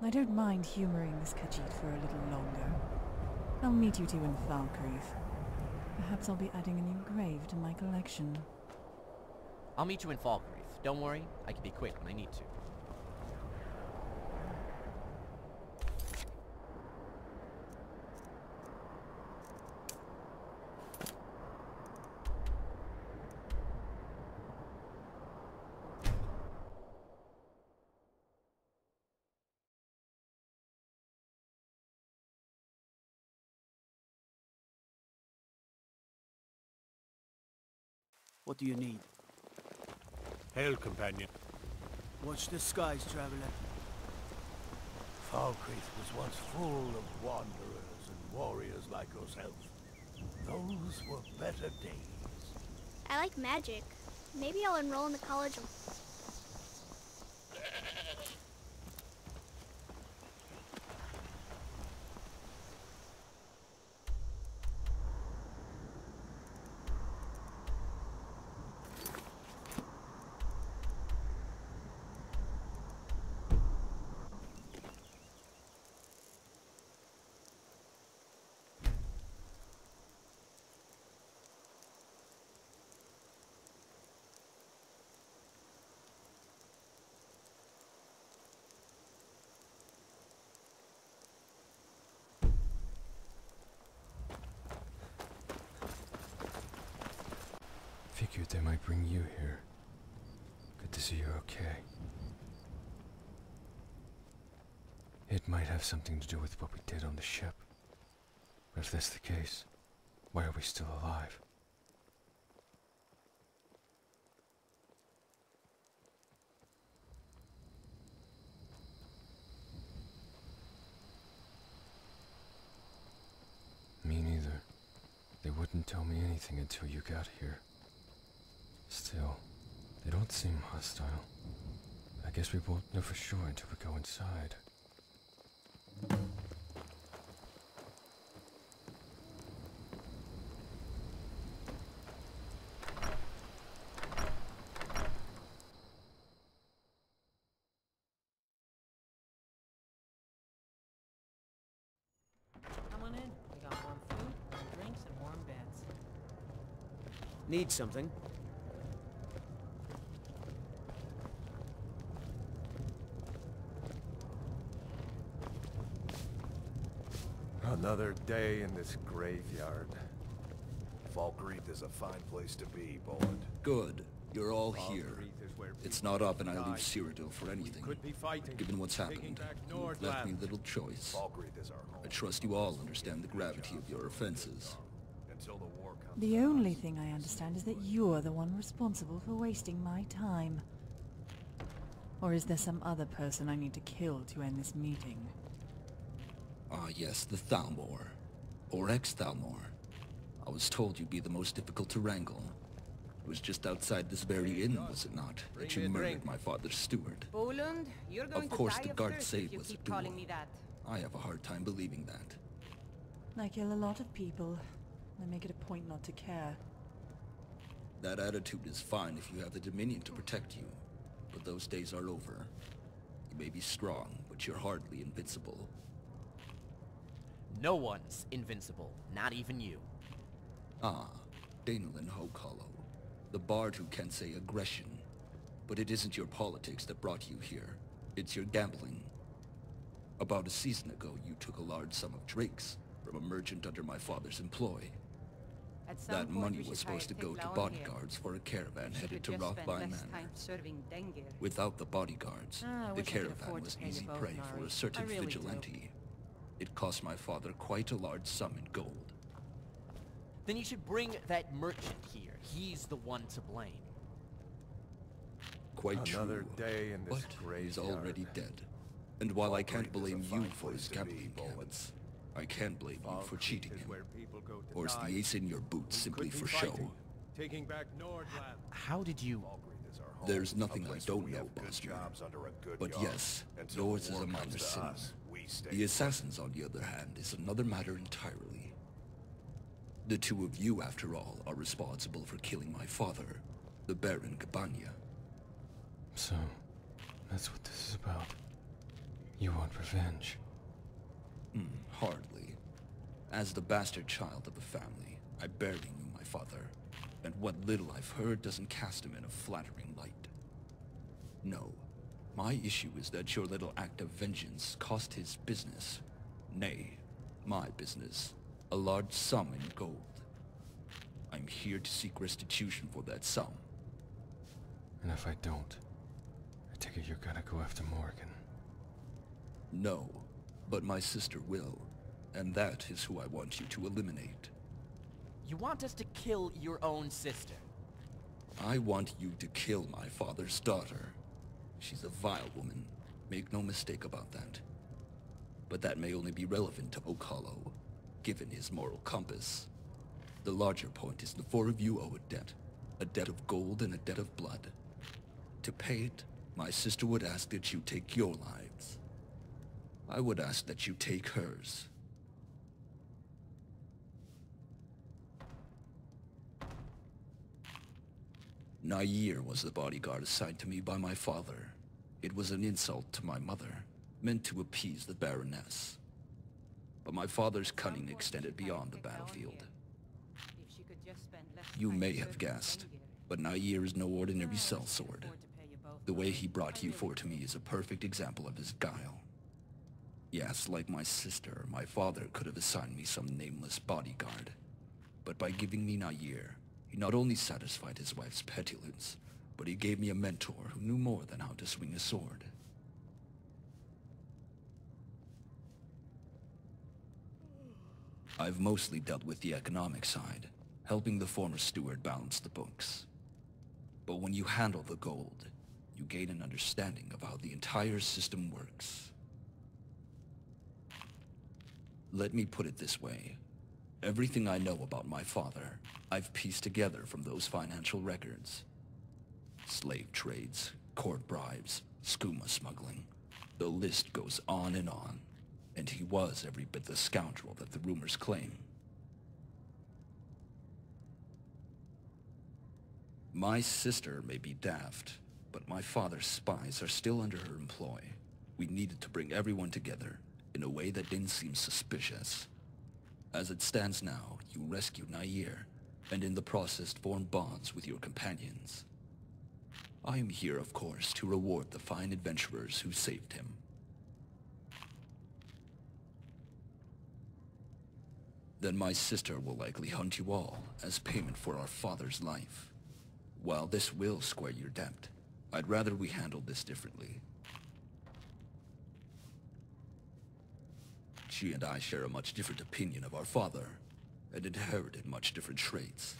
I don't mind humoring this Khajiit for a little longer. I'll meet you two in ᵯᴑᴆᴆᴇᴆ. Perhaps I'll be adding a new grave to my collection. I'll meet you in ᵯᴑᴆᴆᴇᴆ. Don't worry, I can be quick when I need to. What do you need? Hail, companion. Watch the skies, traveler. ᵯᴑᴆᴆᴇᴆ was once full of wanderers and warriors like yourself. Those were better days. I like magic. Maybe I'll enroll in the college. Figured they might bring you here. Good to see you're okay. It might have something to do with what we did on the ship. But if that's the case, why are we still alive? Me neither. They wouldn't tell me anything until you got here. Still, they don't seem hostile. I guess we won't know for sure until we go inside. Come on in. We got warm food, warm drinks, and warm beds. Need something? Another day in this graveyard. ᵯᴑᴆᴆᴇᴆ is a fine place to be, Boland. Good. You're all here. It's not often I leave Cyrodiil Cyrodiil for anything. Could be fighting. Given what's happened, you've left me little choice. ᵯᴑᴆᴆᴇᴆ is our home. I trust you all understand the gravity of your offenses. Until the war comes. The only thing I understand is that you're the one responsible for wasting my time. Or is there some other person I need to kill to end this meeting? Ah yes, the ᵯᴑᴆᴆ. Or ex-ᵯᴑᴆᴆ. I was told you'd be the most difficult to wrangle. It was just outside this very inn, was it not, that you murdered my father's steward? Boland, you're going Of course, to die the of guard thirst save if you was a keep duel. calling me that. I have a hard time believing that. I kill a lot of people. I make it a point not to care. That attitude is fine if you have the Dominion to protect you. But those days are over. You may be strong, but you're hardly invincible. No one's invincible, not even you. Ah, Dainolin Hokehollow. The bard who can say aggression. But it isn't your politics that brought you here. It's your gambling. About a season ago, you took a large sum of drakes from a merchant under my father's employ. At some That point, money we was should supposed to hire go to Tek Laon bodyguards for a caravan here. headed You to could just spend Rothby less Manor. time serving Dengir. Without the bodyguards, I the wish I could caravan afford was to pay you easy both, prey for Nari. a certain I really do. vigilante. It cost my father quite a large sum in gold. Then you should bring that merchant here. He's the one to blame. Quite Another true. day in this But he's graveyard. already dead. And while I can't ᵯᴑᴆᴆᴇᴆ is a blame you fine for his place to be, gambling Boland. habits, I can blame you for ᵯᴑᴆᴆᴇᴆ cheating is him. where people go to Or is die. the ace in your boot We simply could be for show? fighting, taking back Nordland. How did you... ᵯᴑᴆᴆᴇᴆ is our home, There's a nothing I place don't where we know, have good Bosmer. jobs under a good But yard. yes, Until yours the is war a minor comes to sin. us, we stay The assassins, on the other hand, is another matter entirely. The two of you, after all, are responsible for killing my father, the Baron Cabana. So, that's what this is about. You want revenge? Hardly. As the bastard child of the family, I barely knew my father, and what little I've heard doesn't cast him in a flattering light. No, my issue is that your little act of vengeance cost his business, nay, my business, a large sum in gold. I'm here to seek restitution for that sum. And if I don't, I take it you're gonna go after Morgan. No, but my sister will, and that is who I want you to eliminate. You want us to kill your own sister? I want you to kill my father's daughter. She's a vile woman, make no mistake about that. But that may only be relevant to Oak Hollow, given his moral compass. The larger point is the four of you owe a debt of gold and a debt of blood. To pay it, my sister would ask that you take your lives. I would ask that you take hers. Nair was the bodyguard assigned to me by my father. It was an insult to my mother, meant to appease the Baroness. But my father's cunning extended beyond the battlefield. You may have guessed, but Nair is no ordinary sellsword. The way he brought you four to me is a perfect example of his guile. Yes, like my sister, my father could have assigned me some nameless bodyguard. But by giving me Nair, he not only satisfied his wife's petulance, but he gave me a mentor who knew more than how to swing a sword. I've mostly dealt with the economic side, helping the former steward balance the books. But when you handle the gold, you gain an understanding of how the entire system works. Let me put it this way. Everything I know about my father, I've pieced together from those financial records. Slave trades, court bribes, skooma smuggling. The list goes on. And he was every bit the scoundrel that the rumors claim. My sister may be daft, but my father's spies are still under her employ. We needed to bring everyone together in a way that didn't seem suspicious. As it stands now, you rescued Nair, and in the process formed bonds with your companions. I am here, of course, to reward the fine adventurers who saved him. Then my sister will likely hunt you all as payment for our father's life. While this will square your debt, I'd rather we handle this differently. She and I share a much different opinion of our father, and inherited much different traits.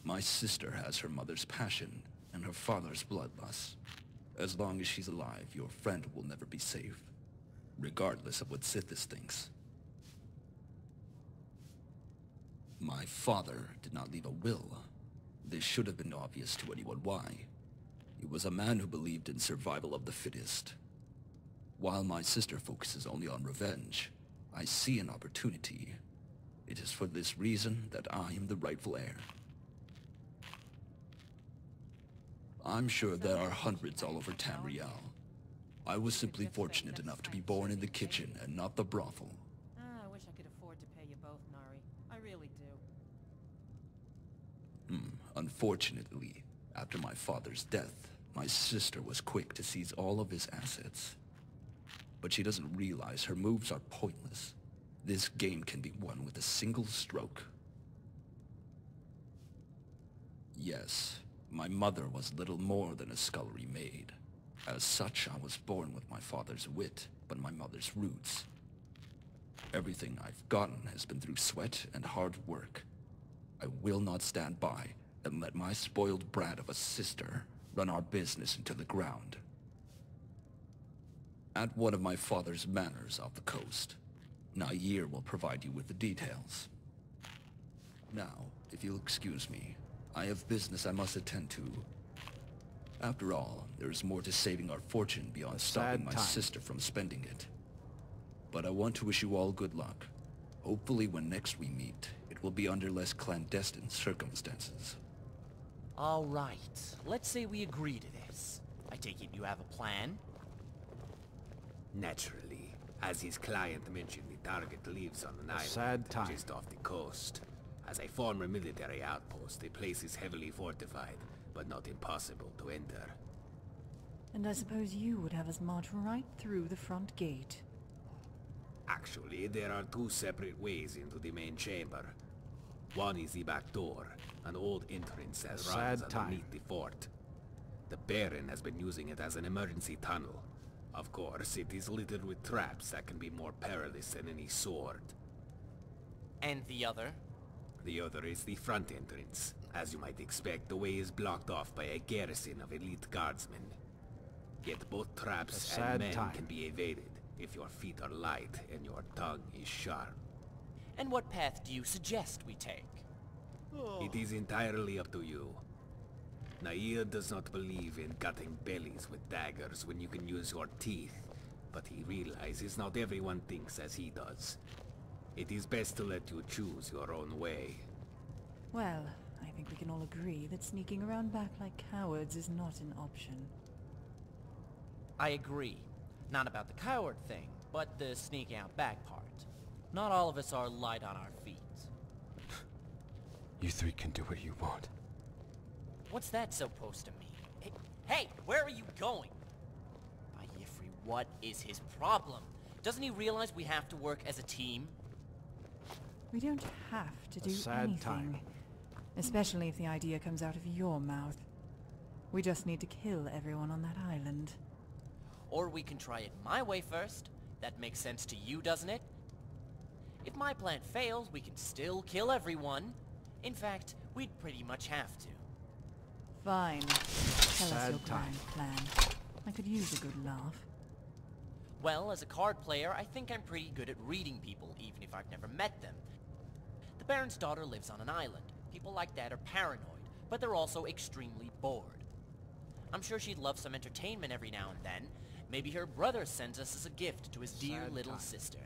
My sister has her mother's passion and her father's bloodlust. As long as she's alive, your friend will never be safe, regardless of what Sithis thinks. My father did not leave a will. This should have been obvious to anyone why. He was a man who believed in survival of the fittest. While my sister focuses only on revenge, I see an opportunity. It is for this reason that I am the rightful heir. I'm sure there are hundreds all over Tamriel. I was simply fortunate enough to be born in the kitchen and not the brothel. I wish I could afford to pay you both, Nari. I really do. Unfortunately, after my father's death, my sister was quick to seize all of his assets. But she doesn't realize her moves are pointless. This game can be won with a single stroke. Yes, my mother was little more than a scullery maid. As such, I was born with my father's wit, but my mother's roots. Everything I've gotten has been through sweat and hard work. I will not stand by and let my spoiled brat of a sister run our business into the ground. At one of my father's manors off the coast, Nair will provide you with the details. Now, if you'll excuse me, I have business I must attend to. After all, there is more to saving our fortune beyond stopping my sister from spending it. But I want to wish you all good luck. Hopefully when next we meet, it will be under less clandestine circumstances. All right, let's say we agree to this. I take it you have a plan? Naturally, as his client mentioned, the target lives on an island sad time. just off the coast. As a former military outpost, the place is heavily fortified, but not impossible to enter. And I suppose you would have us march right through the front gate. Actually, there are two separate ways into the main chamber. One is the back door, an old entrance that runs underneath the fort. The Baron has been using it as an emergency tunnel. Of course, it is littered with traps that can be more perilous than any sword. And the other? The other is the front entrance. As you might expect, the way is blocked off by a garrison of elite guardsmen. Yet both traps and men can be evaded if your feet are light and your tongue is sharp. And what path do you suggest we take? It is entirely up to you. Nair does not believe in cutting bellies with daggers when you can use your teeth, but he realizes not everyone thinks as he does. It is best to let you choose your own way. Well, I think we can all agree that sneaking around back like cowards is not an option. I agree. Not about the coward thing, but the sneaking out back part. Not all of us are light on our feet. You three can do what you want. What's that supposed to mean? Hey, where are you going? By Yifri, what is his problem? Doesn't he realize we have to work as a team? We don't have to do anything. Especially if the idea comes out of your mouth. We just need to kill everyone on that island. Or we can try it my way first. That makes sense to you, doesn't it? If my plan fails, we can still kill everyone. In fact, we'd pretty much have to. Fine. Tell us your grand plan. I could use a good laugh. Well, as a card player, I think I'm pretty good at reading people, even if I've never met them. The Baron's daughter lives on an island. People like that are paranoid, but they're also extremely bored. I'm sure she'd love some entertainment every now and then. Maybe her brother sends us as a gift to his dear little sister.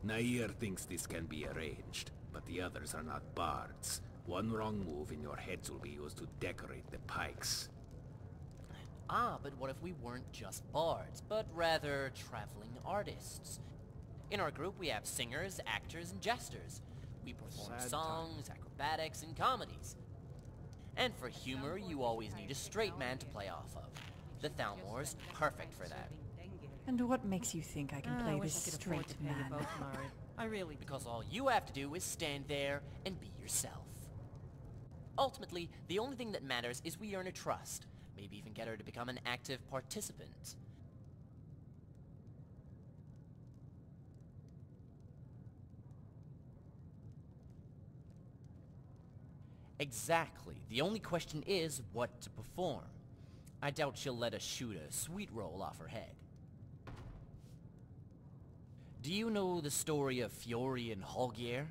Nair thinks this can be arranged, but the others are not bards. One wrong move and your heads will be used to decorate the pikes. Ah, but what if we weren't just bards, but rather traveling artists? In our group we have singers, actors, and jesters. We perform songs, acrobatics, and comedies. And for humor, you always need a straight man to play off of. The ᵯᴑᴆᴆ's perfect for that. And what makes you think I can play this straight man? I really... Because all you have to do is stand there and be yourself. Ultimately, the only thing that matters is we earn her trust. Maybe even get her to become an active participant. Exactly. The only question is what to perform. I doubt she'll let us shoot a sweet roll off her head. Do you know the story of Fiori and Holgier?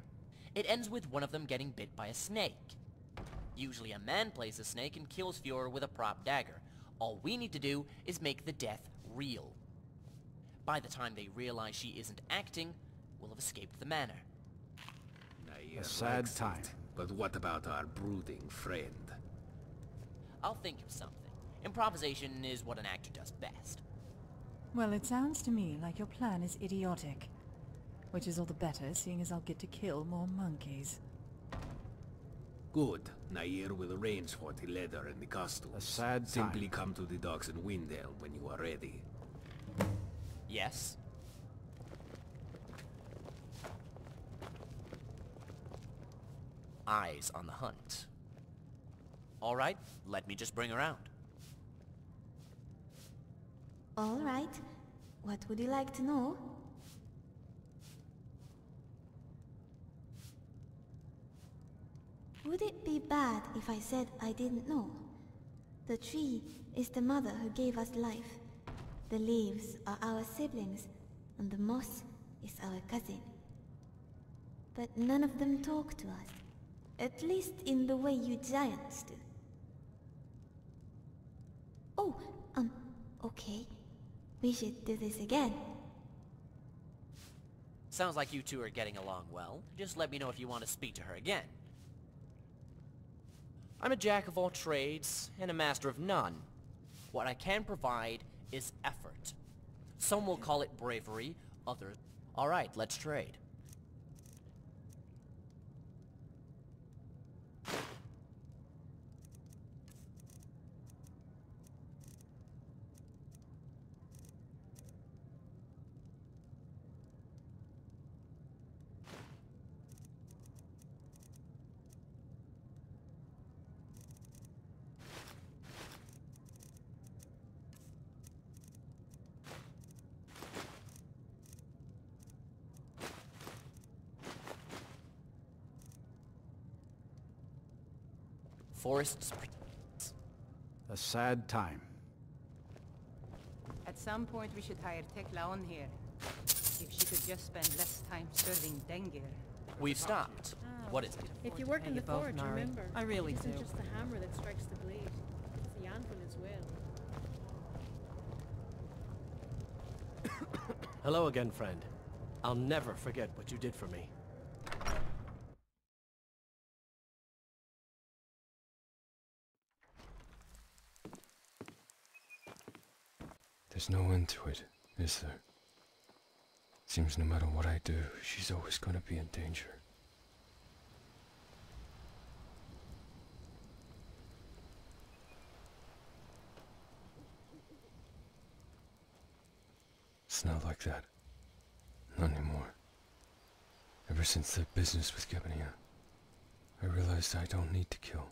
It ends with one of them getting bit by a snake. Usually a man plays a snake and kills Fiori with a prop dagger. All we need to do is make the death real. By the time they realize she isn't acting, we'll have escaped the manor. A sad time. But what about our brooding friend? I'll think of something. Improvisation is what an actor does best. Well, it sounds to me like your plan is idiotic. Which is all the better, seeing as I'll get to kill more monkeys. Good. Nair will arrange for the leather and the costumes. Simply come to the docks in Windale when you are ready. Yes? Eyes on the hunt. All right, let me just bring her out. All right. What would you like to know? Would it be bad if I said I didn't know? The tree is the mother who gave us life. The leaves are our siblings, and the moss is our cousin. But none of them talk to us. At least in the way you giants do. Oh, okay. We should do this again. Sounds like you two are getting along well. Just let me know if you want to speak to her again. I'm a jack of all trades and a master of none. What I can provide is effort. Some will call it bravery, others... Alright, let's trade. Forests... A sad time. At some point we should hire ToughGamingGuy here. If she could just spend less time serving Dengir. We've stopped. What is it? If you work in the forge, Mari. remember, I really it isn't do. just the hammer that strikes the blade. It's the anvil as well. Hello again, friend. I'll never forget what you did for me. There's no end to it, is there? Seems no matter what I do, she's always gonna be in danger. It's not like that. Not anymore. Ever since the business with ᵯᴑᴆᴆᴇᴆ, I realized I don't need to kill.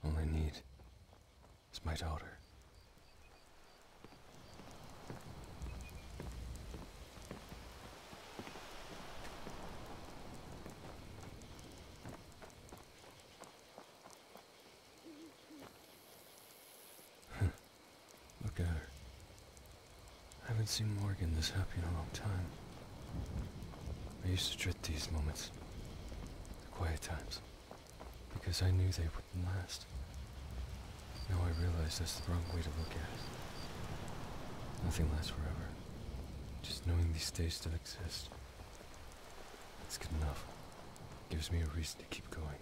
All I need is my daughter. Look at her. I haven't seen Morgan this happy in a long time. I used to dread these moments, the quiet times, because I knew they wouldn't last. Now I realize that's the wrong way to look at it. Nothing lasts forever. Just knowing these days still exist. That's good enough. Gives me a reason to keep going.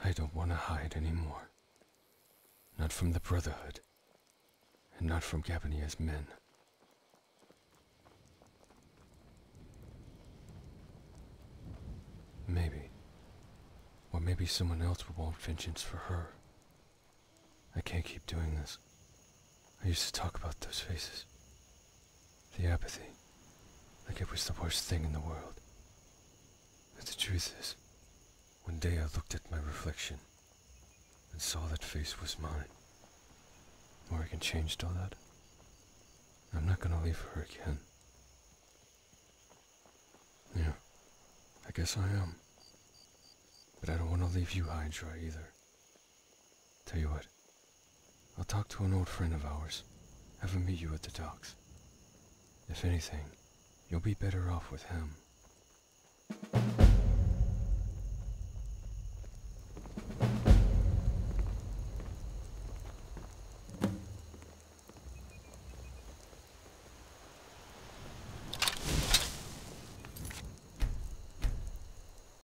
I don't want to hide anymore. Not from the Brotherhood. And not from ᵯᴑᴆᴆ's men. Maybe. Or maybe someone else will want vengeance for her. I can't keep doing this. I used to talk about those faces. The apathy. Like it was the worst thing in the world. But the truth is, one day I looked at my reflection and saw that face was mine. Morgan changed all that. I'm not gonna leave her again. Yeah, I guess I am. But I don't want to leave you high and dry either. Tell you what, I'll talk to an old friend of ours. Have him meet you at the docks. If anything, you'll be better off with him.